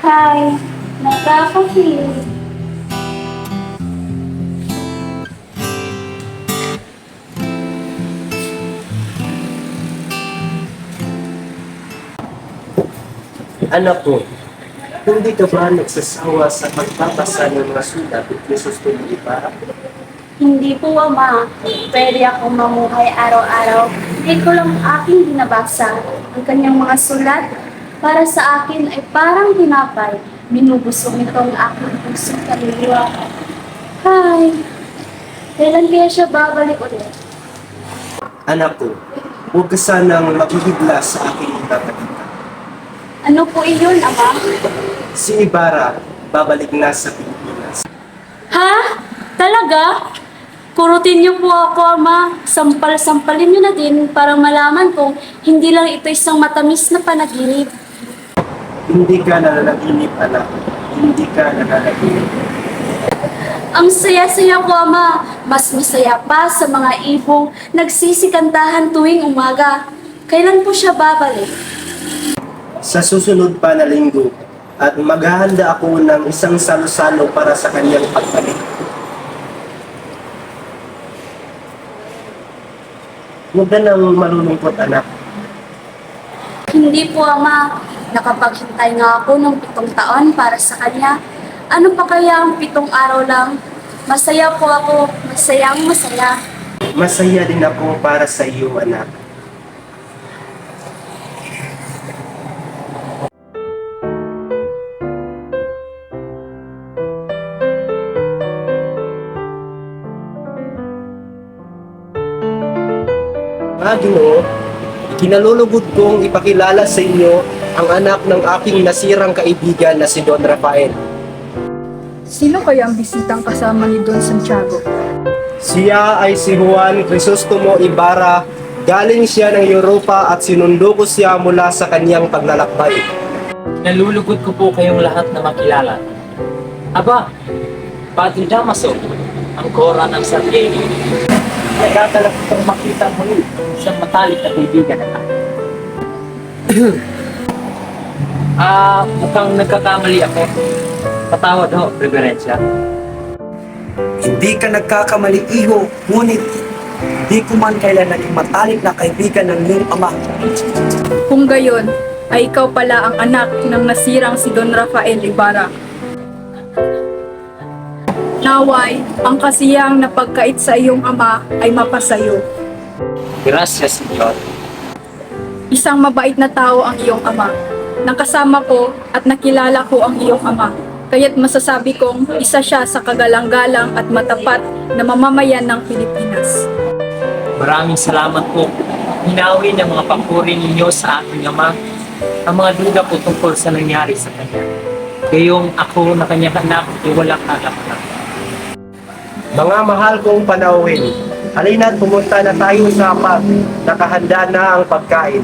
Hi, nagkaka-feel. Anak ko, hindi ka ba nagsasawa sa pagbabasa ng mga sulat ni Susto ng Ibarra? Hindi po, Ama. Pwede akong mamuhay araw-araw. Hindi ko lang aking binabasa. Ang kanyang mga sulat, para sa akin ay parang tinapay. Binubusog nito ang aking pusong kaluluwa. Hi! Kailan kaya siya babalik ulit? Anak ko, huwag ka sanang magbibigla sa aking ibabalita. Ano po iyon, Ama? Si Ibarra, babalik na sa Pilipinas. Ha? Talaga? Kurutin niyo po ako, Ama. Sampal-sampalin niyo na din para malaman kong hindi lang ito isang matamis na panaginip. Hindi ka nananaginip, anak. Hindi ka nananaginip. Ang saya-saya ko, Ama. Mas masaya pa sa mga ibong nagsisikantahan tuwing umaga. Kailan po siya babalik? Sa susunod pa na linggo, at maghahanda ako ng isang salo-salo para sa kanyang pagbalik. Huwag ka nang malulungkot, anak. Hindi po, Ama. Nakapaghintay nga ako ng 7 taon para sa kanya. Ano pa kaya ang 7 araw lang? Masaya po ako. Masayang masaya. Masaya din ako para sa iyo, anak. Ginoo, kinalulugod kong ipakilala sa inyo ang anak ng aking nasirang kaibigan na si Don Rafael. Sino kaya ang bisitang kasama ni Don Santiago? Siya ay si Juan Crisostomo Ibarra. Galing siya ng Europa at sinundo ko siya mula sa kanyang paglalakbay. Nalulugod ko po kayong lahat na makilala. Aba, Padre Damaso, ang kora ng San Diego. Nagagalak itong makita muli sa matalik na kaibigan na mukhang nagkakamali ako. Patawad ho, Reverensya. Hindi ka nagkakamali, iho, ngunit di ko man kailan naging matalik na kaibigan ng iyong ama. Kung gayon, ay ikaw pala ang anak ng nasirang si Don Rafael Ibarra. Naway, ang kasiyang na pagkait sa iyong ama ay mapasayo. Gracias, Señor. Isang mabait na tao ang iyong ama. Nakasama ko at nakilala ko ang iyong ama. Kaya't masasabi kong isa siya sa kagalang-galang at matapat na mamamayan ng Pilipinas. Maraming salamat po. hinawi ng mga papuri ninyo sa aking ama ang mga duda po tungkol sa nangyari sa kanya. Gayong ako na kanyang anak ay walang alam-alam. Mga mahal kong panauhin, halina't pumunta na tayo sa hapag. Nakahanda na ang pagkain.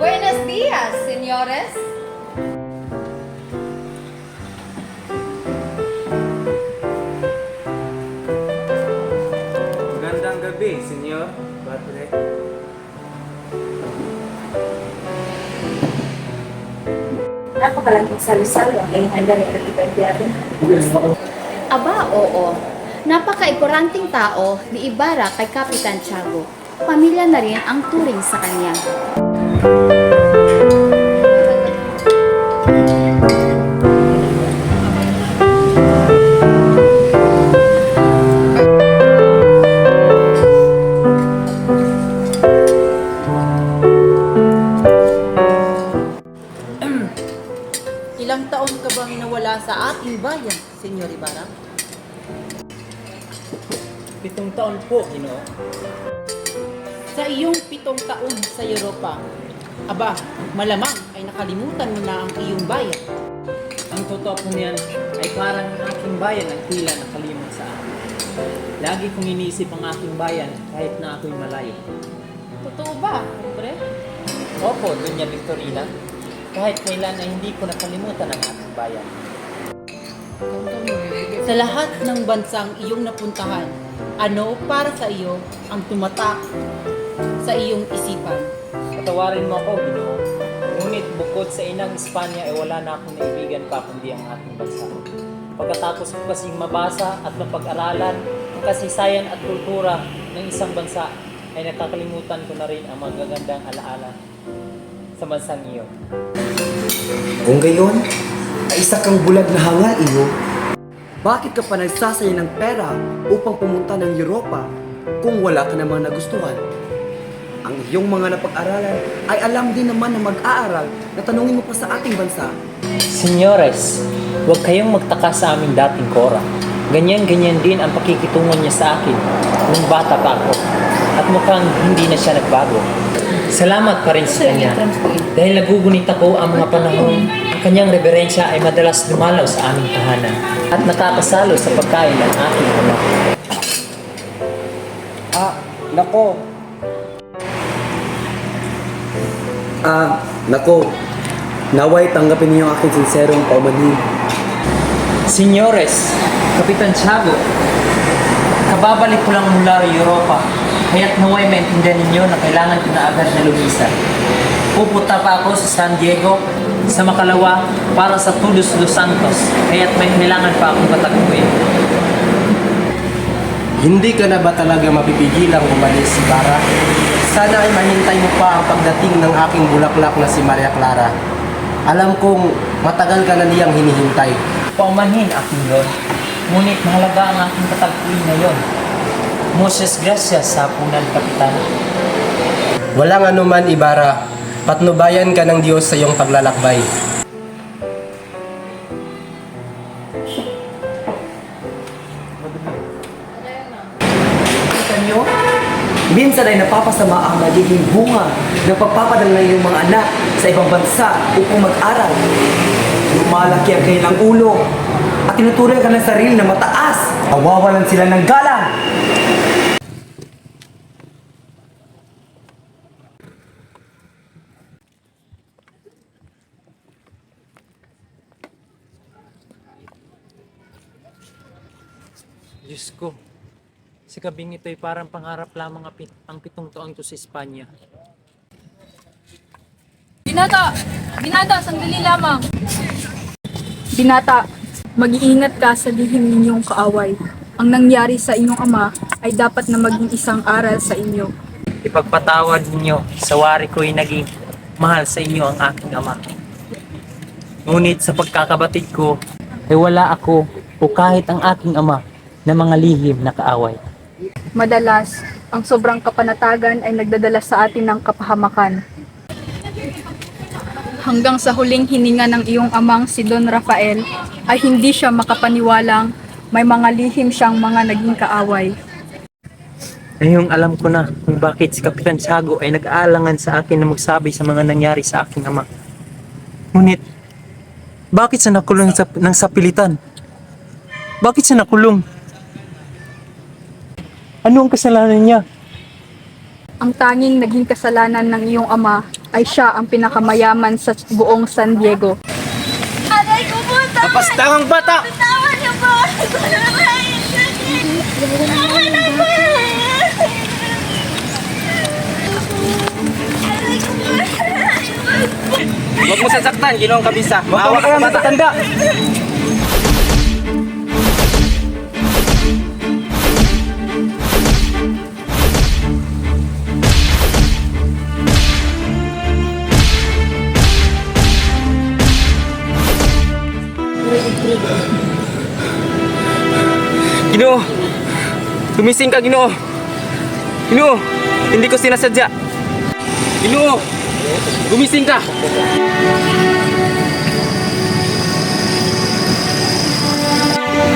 Buenos días, señores. Magandang gabi, Senyor Batre. Napakalaking salo-salo ang ihanda ni Katibandiado. Aba, oo. Napaka-importanting tao ni Ibarra kay Kapitan Tiago. Pamilya na rin ang turing sa kanya. Ilang taon ka bang nawala sa ating bayan, Senyor Ibarra? 7 taon po, Ginoo. Sa iyong 7 taon sa Europa, aba, malamang ay nakalimutan mo na ang iyong bayan. Ang totoo po niyan ay parang ang aking bayan ang tila nakalimot sa akin. Lagi kong iniisip ang aking bayan kahit na ako'y malayo. Totoo ba, pre? Opo, Dunya Victorina. Kahit kailan ay hindi ko nakalimutan ang aking bayan. Sa lahat ng bansang iyong napuntahan, ano para sa iyo ang tumatak sa iyong isipan? Patawarin mo ako, Ginoo. Ngunit bukod sa inang Espanya ay wala na akong naibigan pa kundi ang ating bansa. Pagkatapos ko kasing mabasa at mapag-aralan ang kasaysayan at kultura ng isang bansa, ay nakakalimutan ko na rin ang magagandang alaala sa bansang iyon. Kung gayon, ay isa kang bulag na hangal iyo. Bakit ka pa nagsasaya ng pera upang pumunta ng Europa kung wala ka namang nagustuhan? Ang iyong mga napag-aralan ay alam din naman na mag-aaral na tanungin mo pa sa ating bansa. Senyores, huwag kayong magtaka sa aming dating Cora. Ganyan-ganyan din ang pakikitungon niya sa akin nung bata pa ako. At mukhang hindi na siya nagbago. Salamat pa rin sa kanya. Dahil nagugunit ako ang mga panahon, ang kanyang reverensya ay madalas dumalaw sa aming tahanan at nakakasalo sa pagkain ng aking ama. Nako, naway tanggapin niyo ang aking sinserong paumanhin. Senyores, Kapitan Tiago, kababalik ko lang mula Europa, kaya't naway maintindihan ninyo na kailangan ko na agad na lumisan. Pupunta pa ako sa San Diego, sa Makalawa, para sa Todos Los Santos, kaya't may kailangan pa akong patagpuin. Hindi ka na ba talaga mapipigilang umalis, Ibarra? Sana ay mahintay mo pa ang pagdating ng aking bulaklak na si Maria Clara. Alam kong matagal ka na niyang hinihintay. Paumanhin, aking Lord. Ngunit mahalaga ang aking patagpuin ngayon. Muchas gracias sa punan, Kapitan. Walang anuman, Ibarra. Patnubayan ka ng Diyos sa iyong paglalakbay. Kita niyo? Minsan ay napapasama ang magiging bunga ng pagpapadala ng iyong mga anak sa ibang bansa upang mag-aral. Lumalaki ang kanilang ulo at tinuturing ka ng sarili na mataas. Mawawalan sila ng galang. Diyos ko, si kabing ito'y parang pangarap lamang ang 7 taon ko sa Espanya. Binata! Binata, sandali lamang! Binata, mag-iingat ka sa lihim ninyong kaaway. Ang nangyari sa inyong ama ay dapat na maging isang aral sa inyo. ipagpatawad ninyo sa wari ko'y naging mahal sa inyo ang aking ama. Ngunit sa pagkakabatid ko, ay wala ako o kahit ang aking ama na mga lihim na kaaway. Madalas, ang sobrang kapanatagan ay nagdadala sa atin ng kapahamakan. Hanggang sa huling hininga ng iyong amang si Don Rafael ay hindi siya makapaniwalang may mga lihim siyang mga naging kaaway. Ngayong alam ko na kung bakit si Kapitan Tiago ay nag-aalangan sa akin na magsabi sa mga nangyari sa aking ama. Ngunit, bakit siya nakulong ng sapilitan? Bakit siya nakulong? Ano ang kasalanan niya? Ang tanging naging kasalanan ng iyong ama ay siya ang pinakamayaman sa buong San Diego. Aray ko po! Kapastangang bata! Tawan niyo po! Aray ko! Huwag mo sasaktan, Ginoong Kabisa. Maawa ka sa matatanda. Ginoo! Gumising ka, Ginoo! Ginoo! Hindi ko sinasadya! Ginoo! Gumising ka!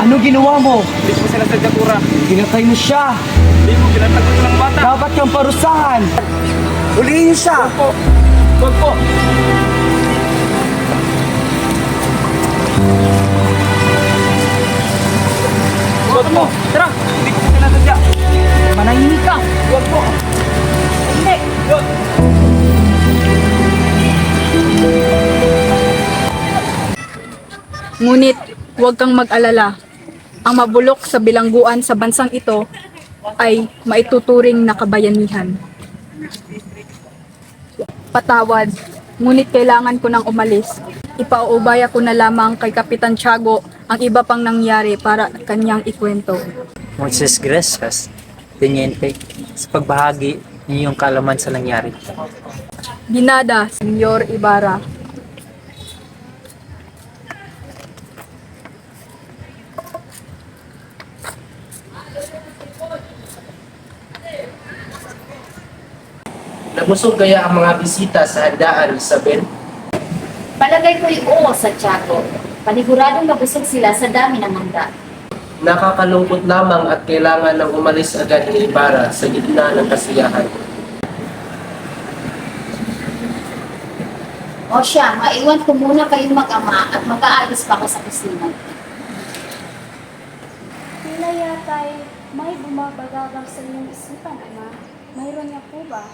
Ano ginawa mo? Hindi ko sinasadya, Tura! Pinatay mo siya! Hindi mo pinatagod ng bata! Dapat kang parusahan! Huliin niyo siya! Huwag po! Huwag po! Tara! Hindi ko sinasadya! Manahimik ka! Huwag po! Hindi! Huwag! Ngunit, huwag kang mag-alala. Ang mabulok sa bilangguan sa bansang ito ay maituturing na kabayanihan. Patawad, ngunit kailangan ko nang umalis. Ipauubaya ko na lamang kay Kapitan Tiago ang iba pang nangyari para kanyang ikwento. Moises Gracias, Teniente, sa pagbahagi ng iyong kaalaman sa nangyari. Ginada, Senyor Ibarra. Nabusog kaya ang mga bisita sa handaan, Isabel? Palagay ko'y oo sa Tiago. Paniguradong nabusog sila sa dami ng handa. Nakakalungkot lamang at kailangan ng umalis agad ni Ibarra sa gitna ng kasiyahan. O siya, maiwan ko muna kayong mag-ama at mag-aalis pa ako sa kusina. Tila yata'y may bumabagabag sa iyong isipan, Ama. Mayroon niya po ba?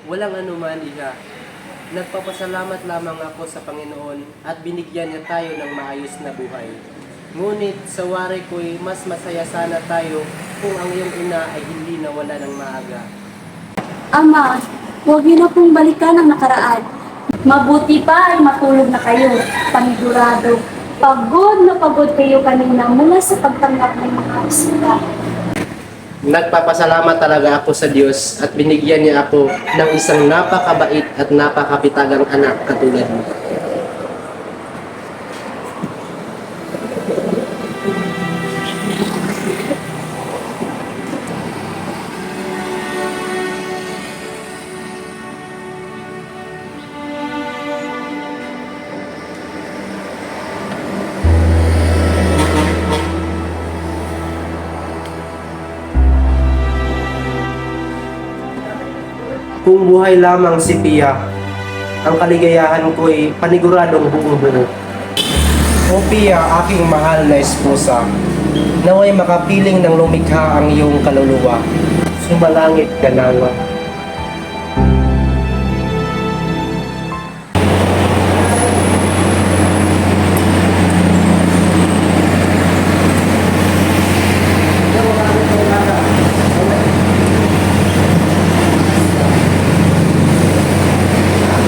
Walang anuman, Iha. Nagpapasalamat lamang ako sa Panginoon at binigyan niya tayo ng maayos na buhay. Ngunit sa wari ko'y mas masaya sana tayo kung ang iyong ina ay hindi nawala ng maaga. Ama, huwag niyo na pong balikan ang nakaraan. Mabuti pa ay matulog na kayo. Panigurado, pagod na pagod kayo kanina mula sa pagtanggap ng mga bisita. Nagpapasalamat talaga ako sa Diyos at binigyan niya ako ng isang napakabait at napakapitagang anak katulad mo. Kung buhay lamang si Pia, ang kaligayahan ko'y paniguradong buong-buo. O Pia, aking mahal na esposa, naway makapiling ng lumikha ang iyong kaluluwa. Sumalangit ka nawa.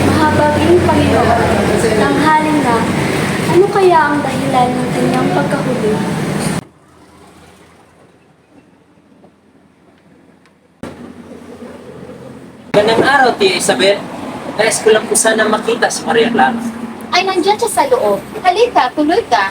Mahabaging Panginoon, tanghalin na, ano kaya ang dahilan ng kanyang pagkahuli? araw, Tia Isabel. Nais ko lang po sana makita si Maria Clara. Ay, nandyan siya sa loob. Halika, tuloy ka.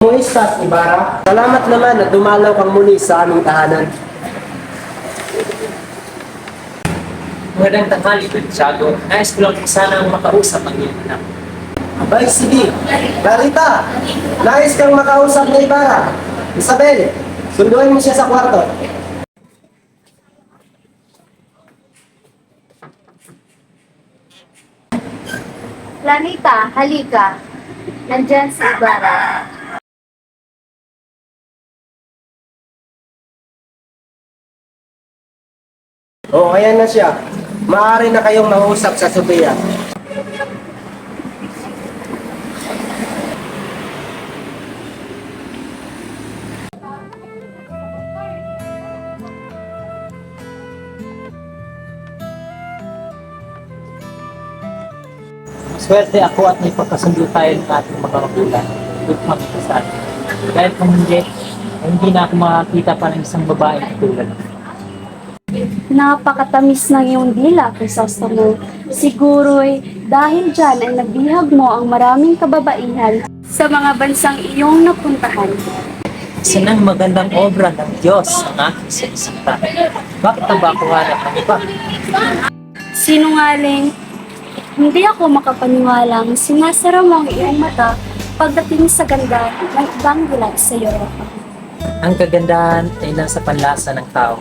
Moistas Ibarra, salamat naman na dumalaw kang muli sa aming tahanan. Magandang tanghali, Don Tiago. Nais ko lang po sana makausap ang iyong anak. Abay, sige. Clarita, nais kang makausap na Ibarra. Isabel, sunduin mo siya sa kwarto. Planita, halika. Nandyan si Ibarra. Oo, ayan na siya. Maaari na kayong mausap sa Sophia. Swerte ako at may pagkasundo tayo ng ating mga magulang. Upang ikasal. Dahil kung hindi, ay hindi na ako makakita pa ng isang babae tulad. Napakatamis ng iyong dila, Crisostomo. Siguro'y dahil dyan ay nabihag mo ang maraming kababaihan sa mga bansang iyong napuntahan. Sanang magandang obra ng Diyos ang aking sinisita. Bakit na ba ako hanap ng iba? Sinungaling, hindi ako makapaniwalang sinasara mo ang iyong mata pagdating sa ganda ng ibang dilag sa Europa. Ang kagandahan ay nasa panlasa ng tao.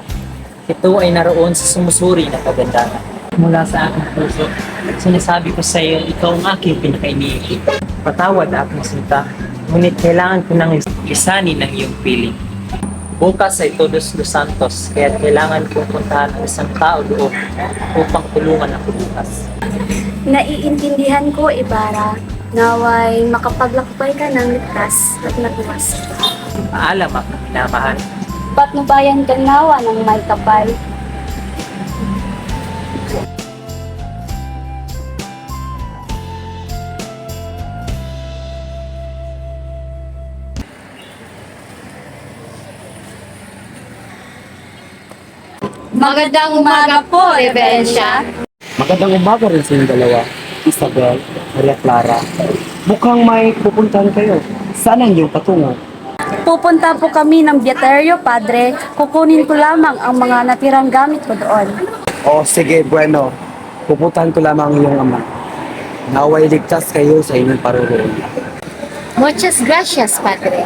Ito ay naroon sa sumusuri ng kagandahan. Mula sa aking puso, sinasabi ko sa iyo, ikaw ang aking pinakainiibig. Patawad aking sinta, ngunit kailangan ko nang lisanin ng iyong piling. Bukas ay Todos los Santos, kaya kailangan kong puntahan ang isang tao doon upang tulungan ako bukas. Naiintindihan ko, Ibarra, naway makapaglakbay ka ng ligtas at natuwas. Paalam ako, minamahal. Patnubayan ka nawa ng may kapal. Magandang umaga po, Rebensya. Magandang umaga rin sa inyong dalawa, Isabel, Maria Clara. Mukhang may pupuntahan kayo. Saan ang iyong patungo? Pupunta po kami ng Bieterio, Padre. Kukunin ko lamang ang mga natirang gamit ko doon. O sige, bueno. Pupuntahan ko lamang ang iyong ama. Naway ligtas kayo sa inyong parurun. Muchas gracias, Padre.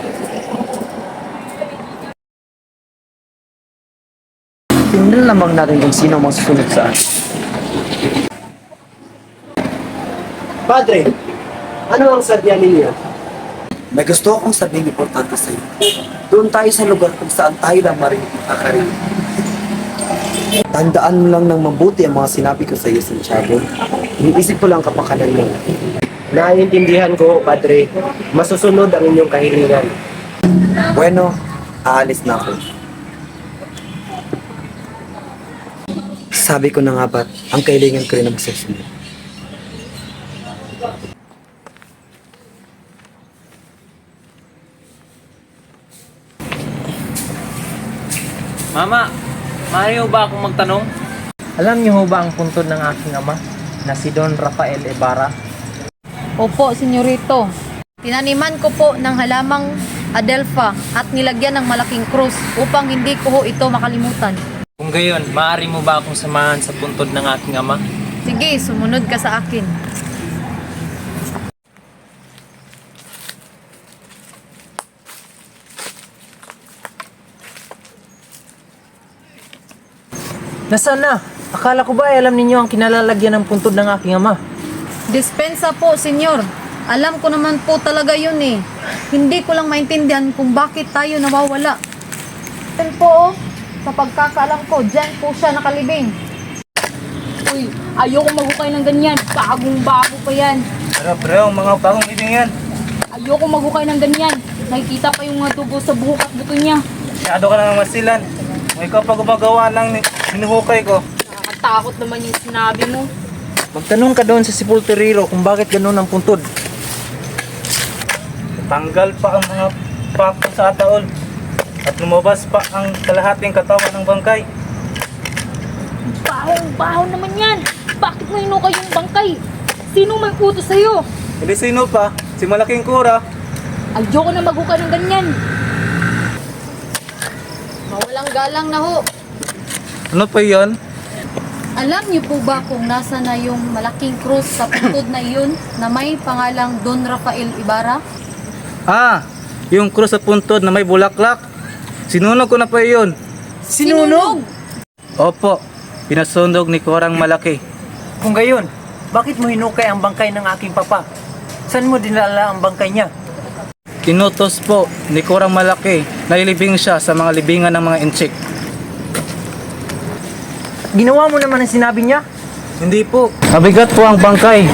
Tingnan lamang natin kung sino ang masusunod saan. Padre, ano ang sadya ninyo? May gusto akong sabihin importante sa iyo. Doon tayo sa lugar kung saan tayo lang makakarinig. Tandaan mo lang ng mabuti ang mga sinabi ko sa iyo, Santiago. Iniisip ko lang kapakanan mo. Naiintindihan ko, Padre. Masusunod ang inyong kahilingan. Bueno, aalis na ako. Sabi ko na nga ba't ang kailangan ko rin ang masusunod. Mama, maaari ho ba akong magtanong? Alam niyo ho ba ang puntod ng aking ama na si Don Rafael Ibarra? Opo, senyorito. Tinaniman ko po ng halamang adelpha at nilagyan ng malaking krus upang hindi ko ho ito makalimutan. Kung gayon, maaari mo ba akong samahan sa puntod ng aking ama? Sige, sumunod ka sa akin. Nasaan na? Akala ko ba ay alam ninyo ang kinalalagyan ng puntod ng aking ama? Dispensa po, senyor. Alam ko naman po talaga yun eh. Hindi ko lang maintindihan kung bakit tayo nawawala. Yan po, oh. Sa pagkakaalam ko, dyan po siya nakalibing. Uy, ayoko maghukay ng ganyan. Bagong-bago pa yan. Pre, ang mga bagong ibing yan. Ayoko maghukay ng ganyan. Nakikita pa yung mga tubo sa buhok at buto niya. Masyado ka lang masilan. May ikaw pa gumagawa lang hinuhukay ko. Nakakatakot naman yung sinabi mo. Magtanong ka doon sa sepulturero kung bakit ganun ang puntod. Tanggal pa ang mga pako sa ataol at lumabas pa ang kalahating katawan ng bangkay. Baho naman yan! Bakit mo hinukay yung bangkay? Sino may utos sa'yo? Hindi sino pa, si Malaking Kura. Ayoko na maghuka ng ganyan. Mawalang galang na ho. Ano pa yan? Alam niyo po ba kung nasa na yung malaking krus sa puntod na iyon na may pangalang Don Rafael Ibarra? Ah, yung krus sa puntod na may bulaklak. Sinunog ko na pa yun. Sinunog! Opo, pinasunog ni Korang Malaki. Kung gayon, bakit mo hinukay ang bangkay ng aking papa? Saan mo dinala ang bangkay niya? Tinutos po ni Korang Malaki na ilibing siya sa mga libingan ng mga inchik. Ginawa mo naman ang sinabi niya? Hindi po. Mabigat po ang bangkay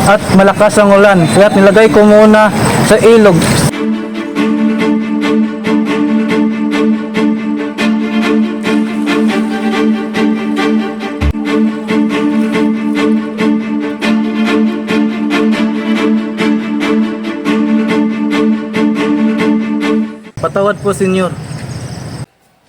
at malakas ang ulan, kaya't nilagay ko muna sa ilog. Patawad po, senyor.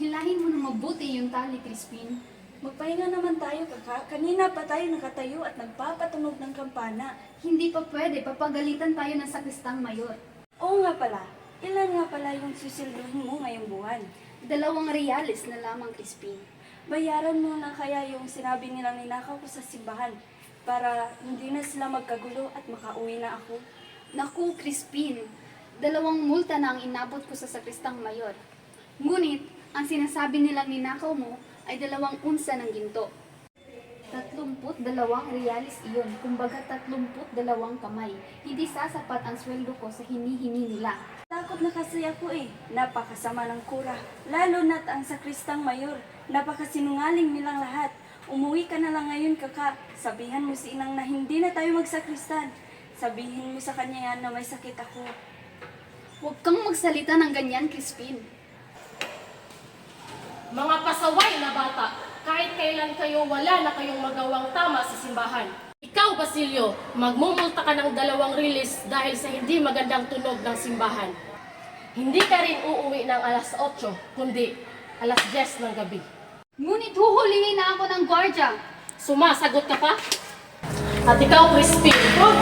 Hilahin mo na mabuti yung tali, Crispin. Magpahinga naman tayo, kaka. Kanina pa tayo nakatayo at nagpapatunog ng kampana. Hindi pa pwede, papagalitan tayo ng sakristang mayor. Oo nga pala, ilan nga pala yung susilduhin mo ngayong buwan? 2 reales na lamang, Crispin. Bayaran mo na kaya yung sinabi nilang ninakaw ko sa simbahan para hindi na sila magkagulo at makauwi na ako. Naku, Crispin, 2 multa na ang inabot ko sa sakristang mayor. Ngunit, ang sinasabi nilang ninakaw mo ay 2 unsa ng ginto. 32 reales iyon, kumbaga 32 kamay. Hindi sasapat ang sweldo ko sa hinihingi nila. Takot na kasi ako eh. Napakasama ng kura. Lalo na't ang sakristang mayor. Napakasinungaling nilang lahat. Umuwi ka na lang ngayon, kaka. Sabihan mo si inang na hindi na tayo magsakristan. Sabihin mo sa kanya yan na may sakit ako. Huwag kang magsalita ng ganyan, Crispin. Mga pasaway na bata, kahit kailan kayo wala na kayong magawang tama sa simbahan. Ikaw, Basilio, magmumulta ka ng 2 rilis dahil sa hindi magandang tunog ng simbahan. Hindi ka rin uuwi ng alas 8, kundi alas 10 ng gabi. Ngunit huhulihin na ako ng gwardya. Sumasagot ka pa? At ikaw, Crispin,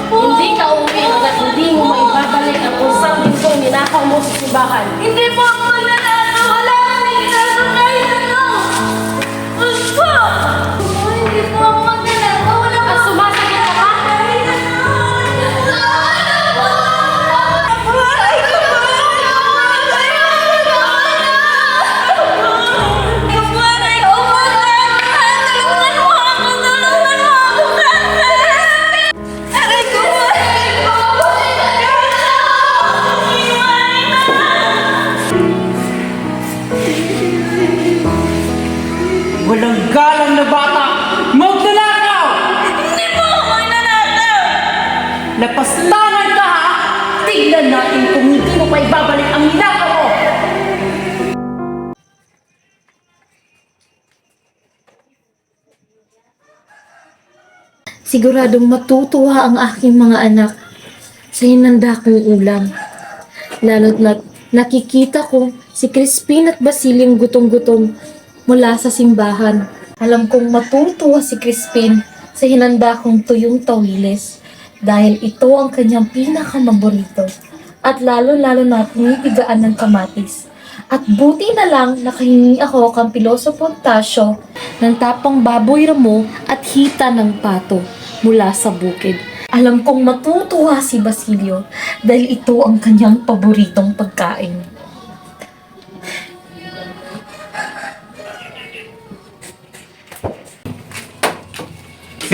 hindi ka uuwi hanggat hindi mo maibabalik ang usang lingkong ninakaw mo sa simbahan. Hindi po ako magnanakaw! Wala kami ginagawa kahit ano! Gusto! Hindi po ako magnanakaw! Wala At sumasagot ka pa? Walang galang na bata! Magnanakaw! Hindi po ako magnanakaw! Lapastangan ka ha! Tignan natin kung hindi mo pa ibabalik ang ninakaw mo! Siguradong matutuwa ang aking mga anak sa hinanda kong ulam. Lalo't na nakikita ko si Crispin at Basiling gutong-gutom mula sa simbahan. Alam kong matutuwa si Crispin sa hinanda kong tuyong tawiles dahil ito ang kanyang pinakamaborito at lalo-lalo na pinipigaan ng kamatis. At buti na lang nakahingi ako kang Piloso Pontasio ng tapang baboy ramo at hita ng pato mula sa bukid. Alam kong matutuwa si Basilio dahil ito ang kanyang paboritong pagkain.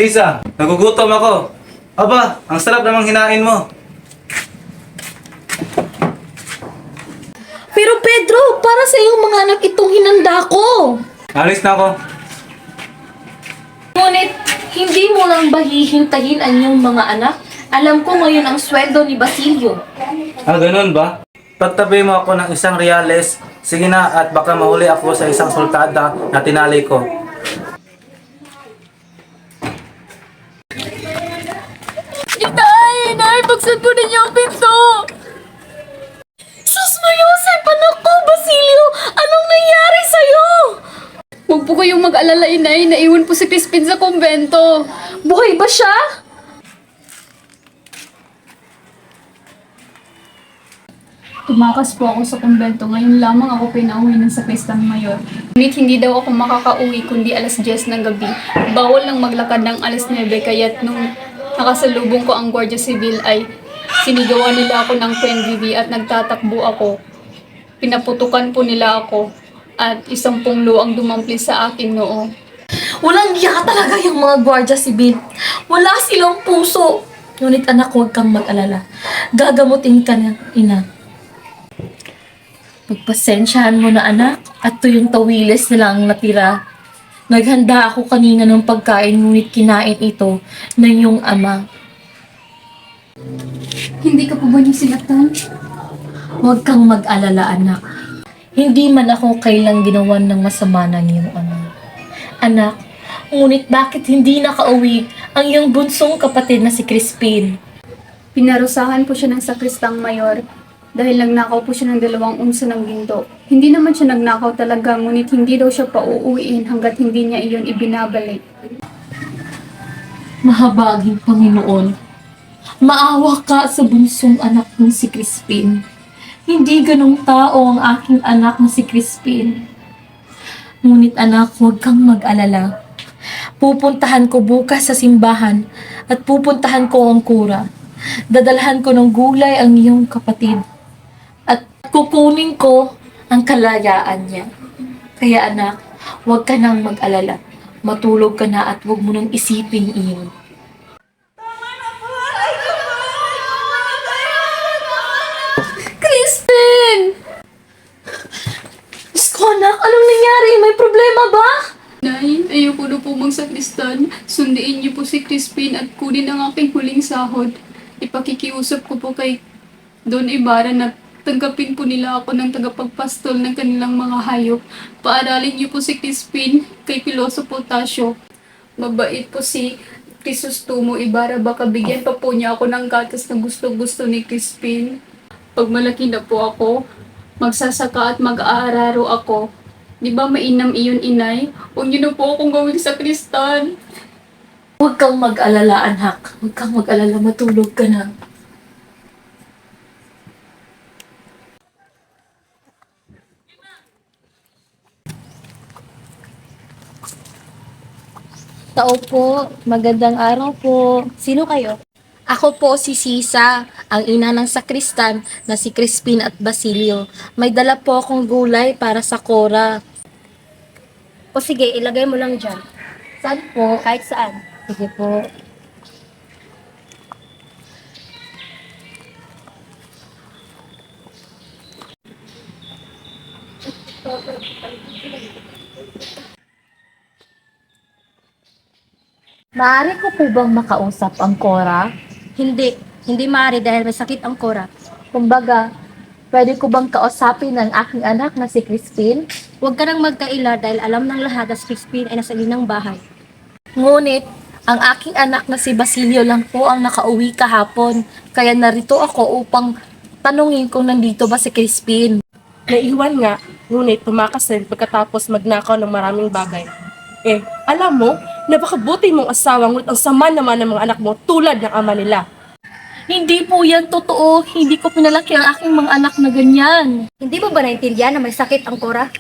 Lisa, nagugutom ako. Aba, ang sarap namang hinain mo. Pero Pedro, para sa iyong mga anak itong hinanda ko. Alis na ako. Ngunit, hindi mo lang ba hihintahin ang iyong mga anak? Alam ko ngayon ang sweldo ni Basilio. Ah, ganun ba? Pagtabi mo ako ng 1 reales, sige na at baka mahuli ako sa isang sultada na tinali ko. Itay! Nay! Buksan po ninyo ang pinto! po kayong mag-alala, inay. Naiwan po si Crispin sa kumbento. Buhay ba siya? Tumakas po ako sa kumbento. Ngayon lamang ako pinauwi ng sakristang mayor. Ngunit hindi daw ako makakauwi kundi alas 10 ng gabi. Bawal lang maglakad ng alas 9 kaya't nung nakasalubong ko ang Guardia Civil ay sinigawan nila ako ng PNBB at nagtatakbo ako. Pinaputukan po nila ako at isang punglo ang dumampli sa aking noo. Walang iya talaga yung mga gwardiya sibil. Wala silang puso. Ngunit anak, huwag kang mag-alala. Gagamutin ka ng ina. Pagpasensyahan mo na anak, at to yung tawilis na lang ang natira. Naghanda ako kanina ng pagkain, ngunit kinain ito ng iyong ama. Hindi ka po ba niyo sinaktan? Huwag kang mag-alala anak. Hindi man ako kailang ginawan ng masama ng iyong ama. Anak, ngunit bakit hindi nakauwi ang iyong bunsong kapatid na si Crispin? Pinarusahan po siya ng sakristang mayor dahil nagnakaw po siya ng 2 unsa ng ginto. Hindi naman siya nagnakaw talaga, ngunit hindi daw siya pauuwiin hanggat hindi niya iyon ibinabalik. Mahabaging Panginoon, maawa ka sa bunsong anak ng si Crispin. Hindi ganong tao ang aking anak na si Crispin. Ngunit anak, huwag kang mag-alala. Pupuntahan ko bukas sa simbahan at pupuntahan ko ang kura. Dadalhan ko ng gulay ang iyong kapatid at kukunin ko ang kalayaan niya. Kaya anak, huwag ka nang mag-alala. Matulog ka na at huwag mo nang isipin iyon. Crispin! Diyos ko anak, anong nangyari? May problema ba? Nay, ayoko na po magsakristan. Sundiin niyo po si Crispin at kunin ang aking huling sahod. Ipakikiusap ko po kay Don Ibarra na tanggapin po nila ako ng tagapagpastol ng kanilang mga hayop. Paaralin niyo po si Crispin kay Piloso Potasio. Mabait po si Crisostomo Ibarra. Baka bigyan pa po niya ako ng gatas na gusto-gusto ni Crispin. Pag malaki na po ako, magsasaka at mag-aararo ako. Di ba mainam iyon, inay? Huwag niyo na po akong gawin sa kristan. Huwag kang mag-alala, anak. Huwag kang mag-alala. Matulog ka na. Tao po, magandang araw po. Sino kayo? Ako po si Sisa, ang ina ng sakristan na si Crispin at Basilio. May dala po akong gulay para sa Cora. O sige, ilagay mo lang dyan. Saan po? Kahit saan. Sige po. Maaari ko po bang makausap ang Cora? Hindi maaari dahil may sakit ang Cora. Kumbaga, pwede ko bang kausapin ang aking anak na si Crispin? Huwag ka nang magkaila dahil alam ng lahat na si Crispin ay nasa linang bahay. Ngunit, ang aking anak na si Basilio lang po ang nakauwi kahapon. Kaya narito ako upang tanungin kung nandito ba si Crispin. Naiwan nga, ngunit tumakas rin pagkatapos magnakaw ng maraming bagay. Alam mo, napakabuti mong asawa ngunit ang sama naman ng mga anak mo tulad ng ama nila. Hindi po yan totoo. Hindi ko pinalaki ang aking mga anak na ganyan. Hindi mo ba naintindihan na may sakit ang Cora?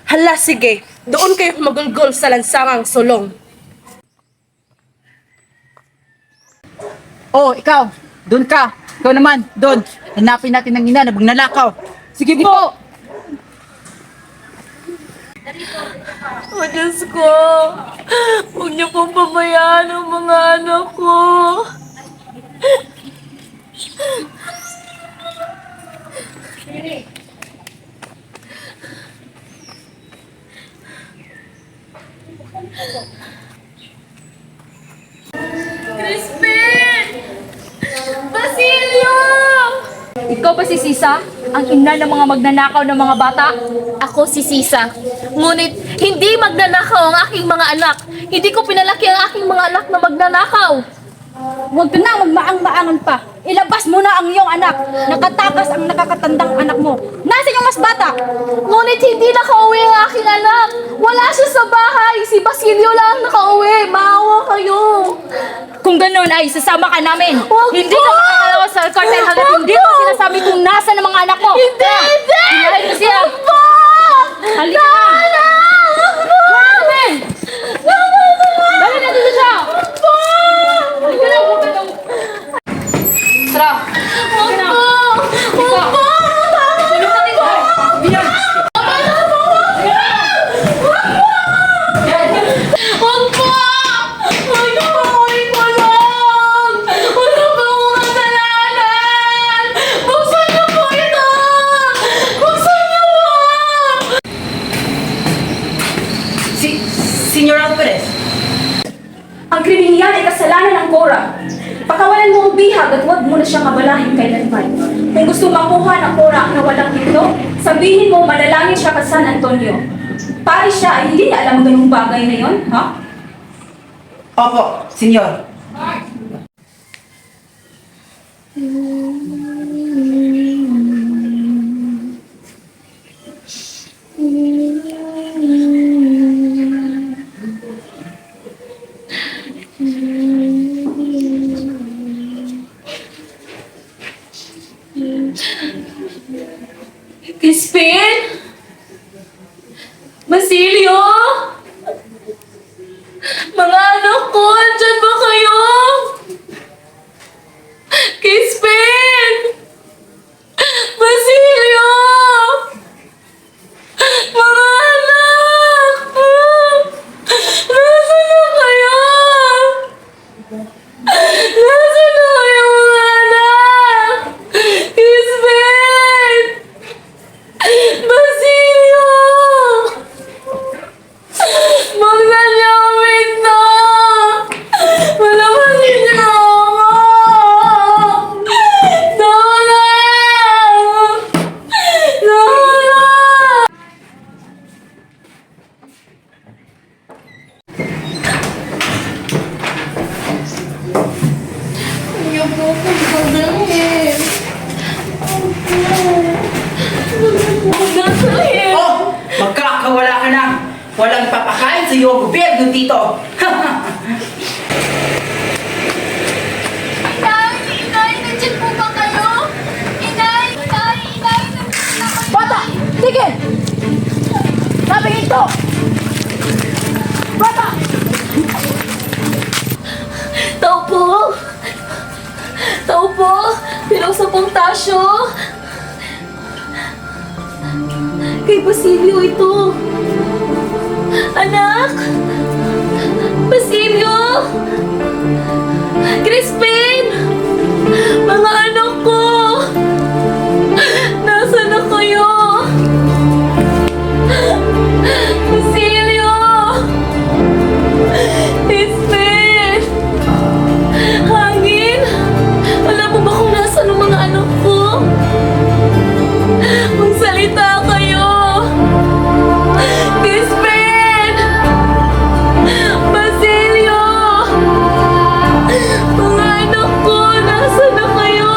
Hala, sige. Doon kayo magulgol sa lansangang sulong. Oh, ikaw, doon ka. Ikaw naman, doon. Hanapin natin ang ina na magnanakaw. Sige po. O Diyos ko, huwag niyo pong pabayaan ang mga anak ko. Crispin! Basilio! Ikaw ba si Sisa? Ang ina ng mga magnanakaw ng mga bata? Ako si Sisa. Ngunit, hindi magnanakaw ang aking mga anak. Hindi ko pinalaki ang aking mga anak na magnanakaw. Huwag ka na magmaang-maangan pa. Ilabas mo na ang iyong anak. Nakatakas ang nakakatandang anak mo. Nasaan yung mas bata? Ngunit hindi nakauwi ang aking anak. Wala siya sa bahay. Si Basilio lang nakauwi. Maawa kayo. Kung ganun ay sasama ka namin. Hindi po! ka makakalawa sa kartel hanggat hindi mo sinasabi kung nasa ng mga anak mo. Hindi! Ilahin mo siya. Huwag po! Halika na! Namin! Dali na dito siya! Halika na, huwag ka na. Tara! Huwag po! Huwag po! Tulong natin ko! Biyan! Huwag po! Huwag niyo po ako ikulong! Wala po akong kasalanan! Buksan niyo po ito! Buksan niyo po! Senyor Alvarez, Ang kriminal ay kasalanan ng Cora. Pakawalan mo ang bihag at huwag mo na siyang abalahin kailanman. Kung gusto makuha ng Cora ang nawalang ito, sabihin mo manalangin siya kay San Antonio. Pari siya ay hindi niya alam ganung bagay na yon, ha? opo, senyor. Crispin? Basilio? Mga anak ko, andyan ba kayo? Crispin! Basilio! Mga anak! Nasaan na kayo? Nasaan na kayo mga anak? Crispin! Basilio! Buksan niyo ang pinto! Malabasin niyo ako! Tulong! Tulong! Niyo po akong pagdalhin. Pagdalhin! Oh, magkakawala ka na. Walang papakain sa iyo gobyerno dito. Inay! Inay! Nandiyan po ba kayo? Inay! Inay! Inay! Nandiyan na kayo! Bata! Tigil! Sabi ito! Bata! Tao po! Tao po! Pilaw sa pong tasyo! Kay Basilio ito! Anak! Basilio! Crispin! Mga anak ko! Nasaan na kayo? Basilio! Crispin! Hangin! Alam mo ba kung nasaan ang mga anak ko? Magsalita kayo! Crispin! Basilio! Mga anak ko, nasaan na kayo?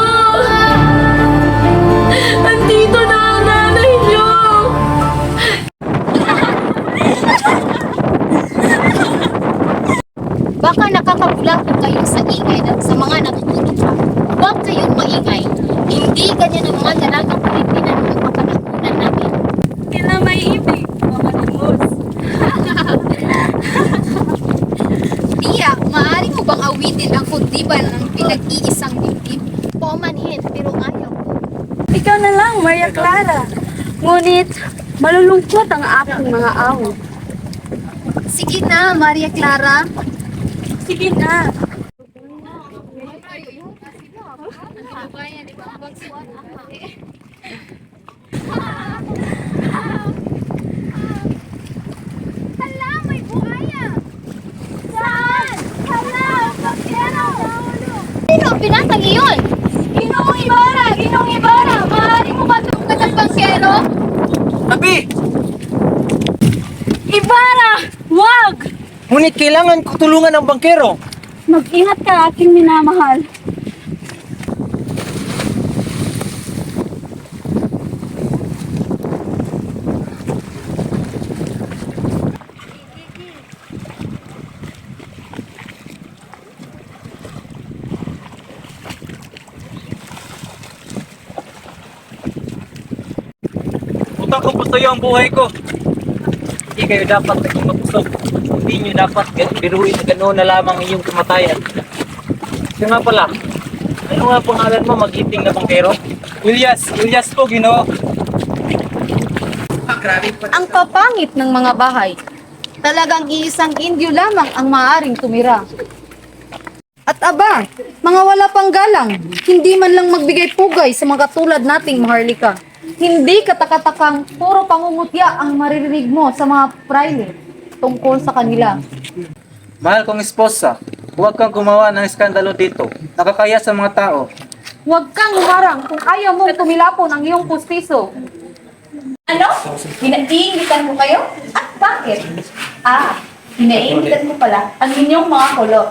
Andito na ang nanay niyo! Baka nakakabulakot kayo sa ingay ng sa mga nakikita pa. Huwag kayong maingay. Hindi ganyan ang mga dalagang Pilipinan ng kapanahunan namin. Kila may ibig, mga limos. Tia, maaari mo bang awitin ang kundiban ng pinag-iisang dibdib? Paumanhin, pero ayaw ko. Ikaw na lang, Maria Clara. Ngunit, malulungkot ang aking mga awit. Sige na, Maria Clara. Sige na. Hala, may buhaya! Saan? Hala, bakero! Sino ang pinatang iyon? Ginoong Ibarra! Ginoong Ibarra! Maaari mo ba tulungan ng bangkero? Abi! Ibarra! Wag! Ngunit kailangan ko tulungan ng bangkero. Mag-ingat ka, aking minamahal. Utang ko po sa iyo ang buhay ko. Hindi kayo dapat naging mapusok. Hindi nyo dapat biruin na ganoon na lamang iyong kamatayan. Siya nga pala, ano nga pangalan mo, magiting na bangkero? Ilyas po, Ginoo. Ang papangit ng mga bahay. Talagang iisang Indio lamang ang maaaring tumira. At aba, mga wala pang galang, hindi man lang magbigay pugay sa mga katulad nating maharlika. Hindi katakatakang puro pangungutya ang maririnig mo sa mga praile tungkol sa kanila. Mahal kong esposa, huwag kang gumawa ng iskandalo dito. Nakakaya sa mga tao. Huwag kang humarang kung ayaw mong tumilapon ang iyong pustiso. Ano? Pinaiingitan mo kayo? At bakit? Pinaiingitan mo pala ang inyong mga kulo.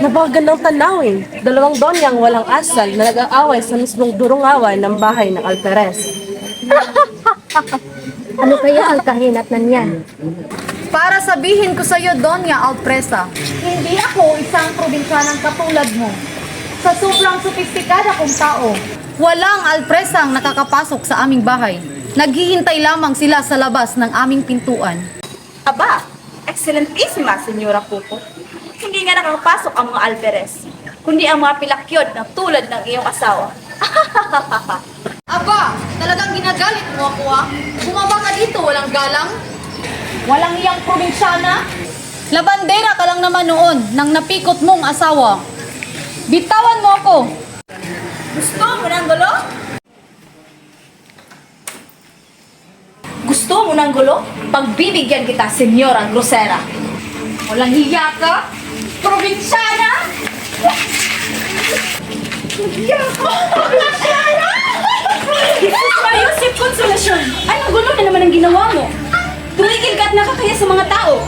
Napakagandang tanawin. Dalawang donyang walang asal na nag-aaway sa mismong durungawan ng bahay ng Alperes. Ano kaya ang kahinatnan niyan? Para sabihin ko sa iyo, Doña Alpresa, hindi ako isang probinsyanang katulad mo. Sa sobrang sopistikada kong tao, walang alpresang nakakapasok sa aming bahay. Naghihintay lamang sila sa labas ng aming pintuan. Aba, excelentísima, Senyora Pupo. Hindi nga nakapasok ang mga Alperes, kundi ang mga pilakyod na tulad ng iyong asawa. Aba, talagang ginagalit mo ako Bumaba ka dito, walang galang? Walang iyang probinsyana? Labandera ka lang naman noon nang napikot mong asawa. Bitawan mo ako! Gusto mo ng gulo? Gusto mo ng gulo? Pagbibigyan kita, Senyora Grosera. Walang hiya ka? Probinsyana? Probinsyana! Mayusip Konsolasyon, anong gulo na naman ang ginawa mo? Tumigil ka at nakakaya sa mga tao.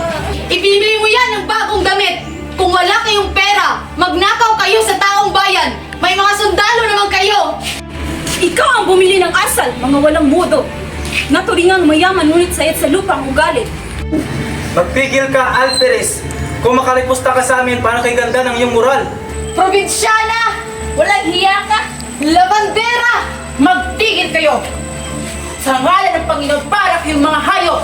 Ibibili mo yan ng bagong damit! Kung wala kayong pera, magnakaw kayo sa taong bayan! May mga sundalo naman kayo! Ikaw ang bumili ng asal, mga walang mudo. Naturingang mayaman ngunit sayat sa lupang ugalit. Magpigil ka, Alperes. Kung makalipusta ka sa amin, para kay ganda ng iyong moral. Probinsyana! Walang hiya ka! Labandera! Magtigil kayo! Sa ngalan ng Panginoon para kayong mga hayop!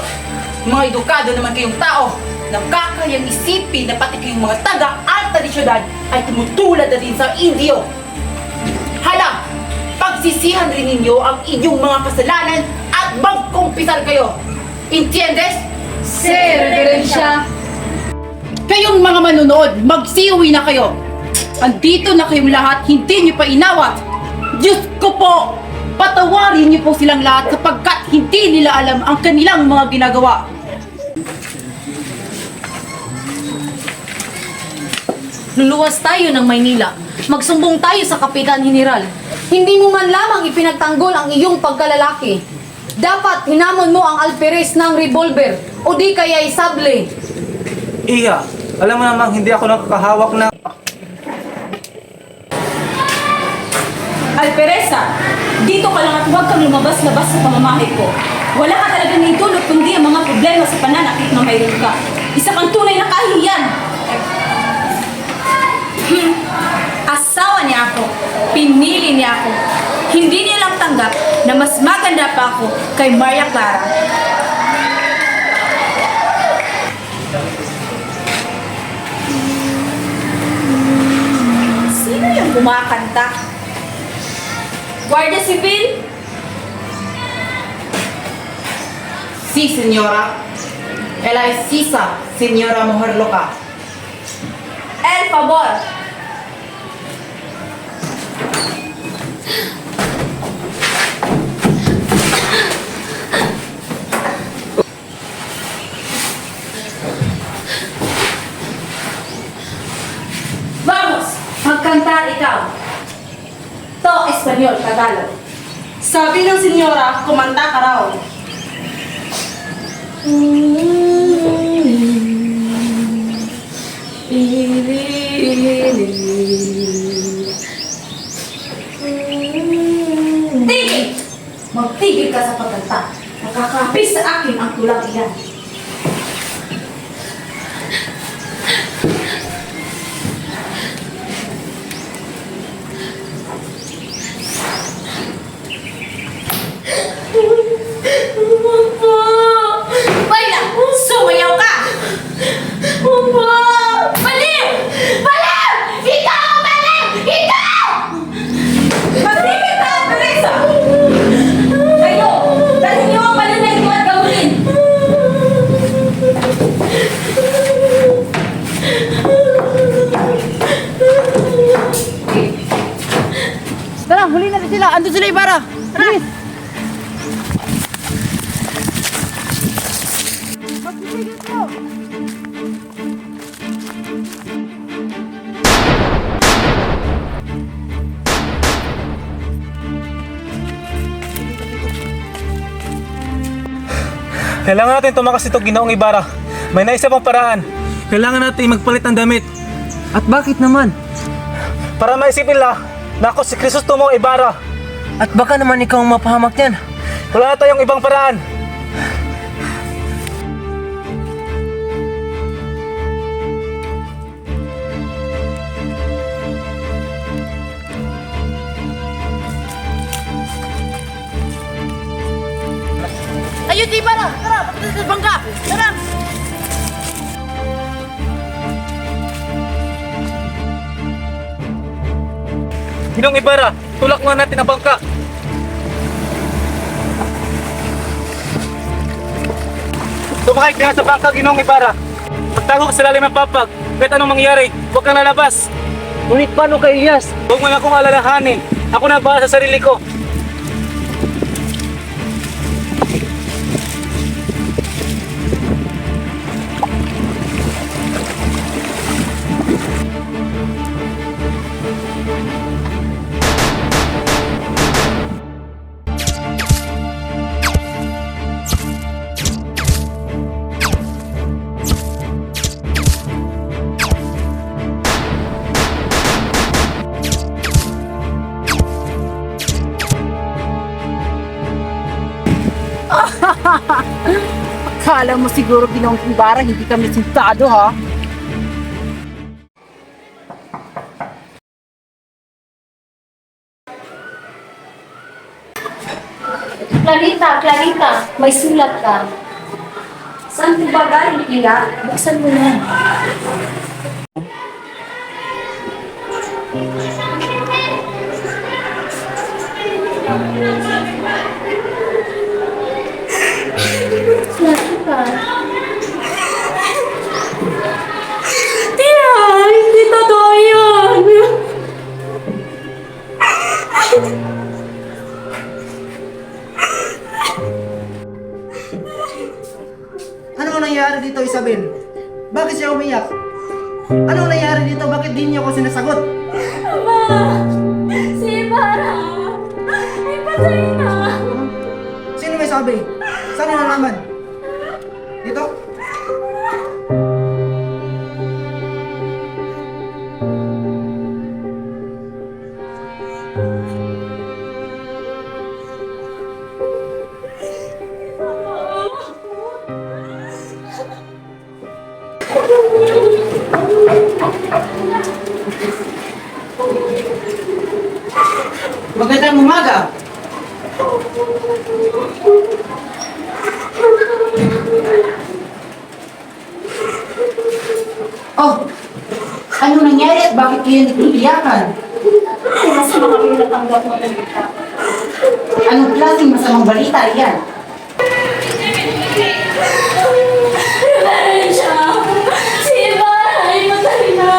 Mga edukado naman kayong tao! Nakakayang isipin na pati kayong mga taga-alta di syudad ay tumutulad na din sa Indio! Hala! Pagsisihan rin ninyo ang inyong mga kasalanan at magkumpisal kayo! Entiendes? Sir, Reverensya! Kayong mga manunood, magsiuwi na kayo! Andito na kayong lahat, hindi niyo pa inawat! Diyos ko po! Patawarin niyo po silang lahat sapagkat hindi nila alam ang kanilang mga ginagawa! Luluwas tayo ng Maynila. Magsumbong tayo sa Kapitan General. Hindi mo man lamang ipinagtanggol ang iyong pagkalalaki. Dapat hinamon mo ang alperes ng revolver o di kaya isable. Iya, alam mo namang hindi ako nakakahawak ng... Alperesa, dito ka lang at huwag kang lumabas-labas sa pamamahay ko. Wala ka talaga naitulot kundi ang mga problema sa pananakit na mayroon ka. Isa kang tunay na kahihiyan. Asawa niya ako. Pinili niya ako. Hindi niya lang tanggap na mas maganda pa ako kay Maria Clara. Sino yung kumakanta? Guardia Civil? Si, senyora. Ela es Sisa, senyora mujer loca. El favor. Vamos, magkantar ikaw. To, Espanyol, Tagalog. Sabi ng senyora, kumanta ka raw. Magtigil ka sa pagkanta. Nakakapis sa akin ang tulang iyan. Bayla! Sumayaw ka! Baliw! Baliw! Ikaw ang baliw! Ikaw! Magtigil ka, Teresa! Kayo! Dahil niyo ang malinay ko at gawin! Tara, huli na sila. Andun sila, Ibarra. Bilis! Kailangan natin tumakas ito, Ginoong Ibarra. May naisip pang paraan. Kailangan natin magpalit ng damit. At bakit naman? Para maisipin nila na ako si Crisostomo Ibarra. At baka naman ikaw ang mapahamak niyan. Wala na tayong ibang paraan. Ayun, Ibarra! Tara, papunta sa bangka! Tara! Ginoong Ibarra, tulak nga natin ang bangka. Tumakay ka na sa bangka, Ginoong Ibarra. Pagtago ka sa lalim ng papag, kahit anong mangyari, huwag kang lalabas. Ngunit paano kay Iyas? Huwag mo na akong alalahanin. Ako na bahala sa sarili ko. Akala mo siguro, Ginoong Ibarra, hindi kami sintado, ha? Clarita, may sulat ka. Saan po ba galing, Pia? Buksan mo na. Clarita. Tia! Hindi totoo yun! Ano ang nangyari dito, Isabel? Bakit siya umiyak? Ano ang nangyari dito? Bakit di niyo ako sinasagot? Ama! Si Ibarra! Ay, patay na! Sino may sabi? Saan niyo nalaman? Dito? Magandang umaga! Oh! Ano nangyari at bakit kayo nag-iiyakan? Masama kami natanggap mo ng kita. Anong klaseng masamang balita yan? Siya! Si Ibarra ay patay na!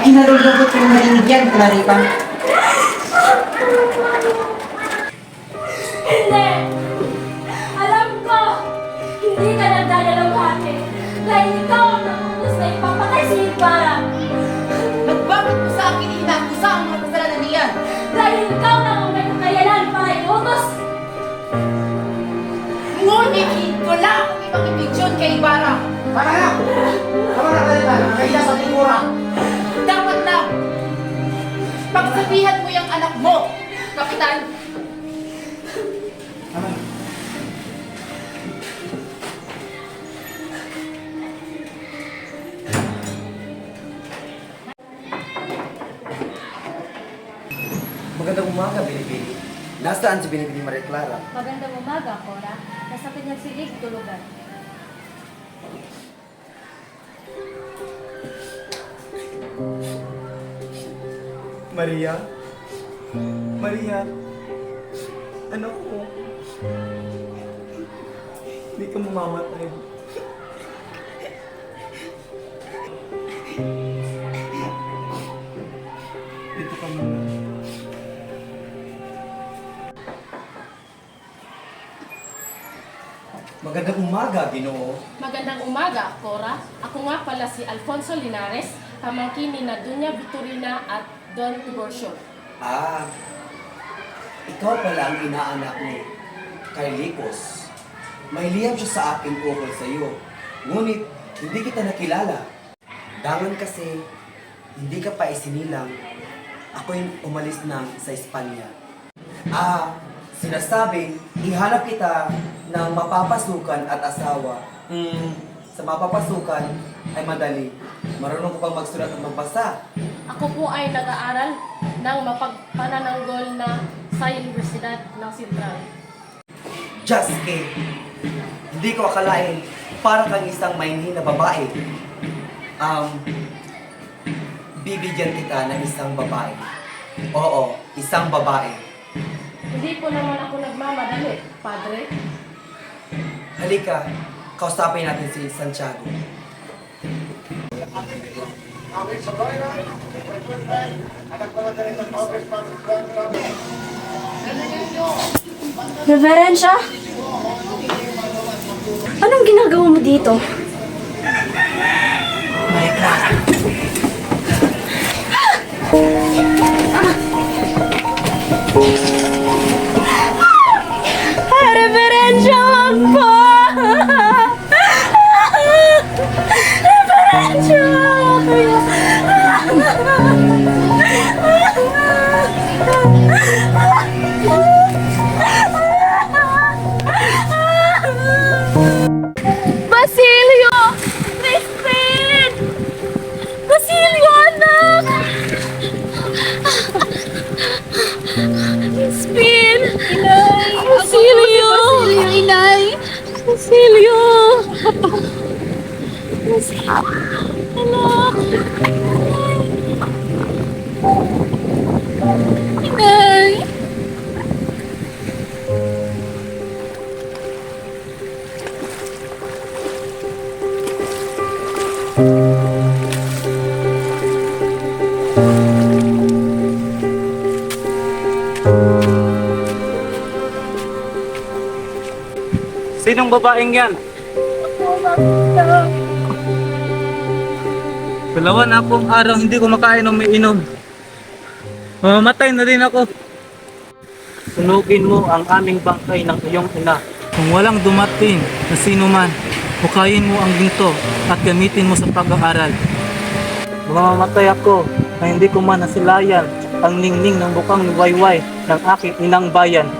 Ikinalulungkot yung narinig yan, Clarita. Hindi! Alam ko! Hindi ka nagdadalawhati dahil ikaw ang nakutos na ipapatay si Ibarra! At bakit mo sa akin inakusa ang mga kasalanan niyan? Dahil ikaw na ang may kakayanan para iutos! Ngunit wala akong ibang ibigyon kay Ibarra. Tama na! Tama na, Clarita. Nakakaya sa tingura. Dapat lang pagsabihan mo yung Magandang umaga, Binibini. Nasaan si Binibini Maria Clara? Magandang umaga, Cora. Nasa kanyang silig tulugan. Maria? Maria? Anak ko? Hindi ka mamamatay. Dito ka muna. Magandang umaga, Ginoo. Magandang umaga, Cora. Ako nga pala si Alfonso Linares, pamangkin ni na Dunya Victorina at Don Tiborcio. Ah, ikaw pala ang inaanak ni Carlicos. May liyab siya sa akin ukol sa iyo. Ngunit, hindi kita nakilala. Dangan kasi, hindi ka pa isinilang. Ako'y umalis na sa Espanya. Sinasabing, ihanap kita ng mapapasukan at asawa. Sa mapapasukan ay madali. Marunong ko pang magsulat at magbasa. Ako po ay nag-aaral ng mapagpanananggol na sa Universidad ng Sentral. Just kid. Hindi ko akalain para kang isang mainhin na babae. Bibigyan kita ng isang babae. Oo, isang babae. Hindi po naman ako nagmamadali, Padre. Halika, kausapin natin si Santiago. Reverensya? Anong ginagawa mo dito? Maria Clara. Reverensya, wag po! Reverensya! Basilio! Crispin! Basilio, anak! Crispin! Inay! Basilio! Basilio, inay! Basilio! Anak! Inay! Sinong babaeng yan? Dalawa na akong araw hindi ko makain o umiinom. Mamamatay na rin ako. Sunugin mo ang aming bangkay ng iyong ina. Kung walang dumating na sino man, hukayin mo ang ginto at gamitin mo sa pag-aaral. Mamamatay ako na hindi ko man nasilayan ang ningning ng bukang ni Wayway ng aking inang bayan.